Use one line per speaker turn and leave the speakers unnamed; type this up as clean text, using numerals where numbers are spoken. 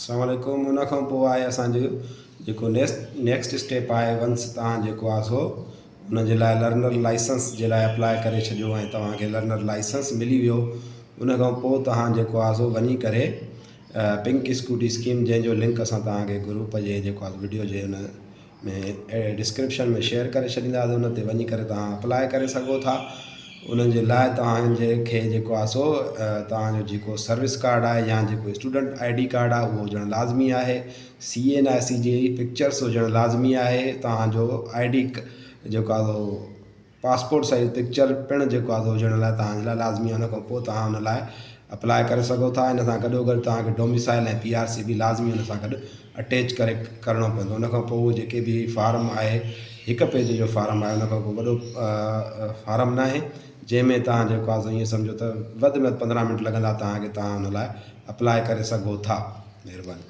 अस्सलामुअलैकुम। उन खां पोइ आहे असांजो जेको नेक्स्ट स्टेप आहे, वंस तव्हां जेको आहे सो उन जे लाइ लर्नर लाइसेंस जे लाइ अप्लाई करे छॾियो ऐं तव्हांखे लर्नर लाइसेंस मिली वियो। उन खां पोइ तव्हां जेको आहे सो वञी करे पिंक स्कूटी स्कीम, जंहिंजो लिंक असां तव्हांखे ग्रुप जे जेको आहे वीडियो जे उन में डिस्क्रिप्शन में शेयर करे छॾींदासीं। उन ते वञी करे तव्हां अप्लाई करे सघो था। उन जे लाइ तव्हांजे खे जेको आहे सो तव्हांजो जेको सर्विस कार्ड आहे या जेको स्टूडेंट ID कार्ड आहे उहो हुजणु लाज़मी आहे। CNIC जी पिक्चर्स हुजणु लाज़मी आहे। तव्हांजो ID जेको आहे सो पासपोर्ट साइज़ पिक्चर पिणु जेको आहे हुजण लाइ तव्हांजे लाइ लाज़मी आहे। उन खां पोइ तव्हां उन लाइ अप्लाई करे सघो था। इन सां गॾोगॾु तव्हांखे डोमिसाइल ऐं PRC बि लाज़मी उन सां गॾु अटैच करे करिणो पवंदो। उन खां पोइ जेके बि फार्म आहे, हिकु पेज जो फार्म आहे, उन खां पोइ वॾो फार्म न आहे, जंहिंमें तव्हां जेको आहे ईअं सम्झो त वधि में वधि 15 मिंट लॻंदा तव्हांखे, तव्हां उन लाइ अप्लाई करे सघो था। महिरबानी।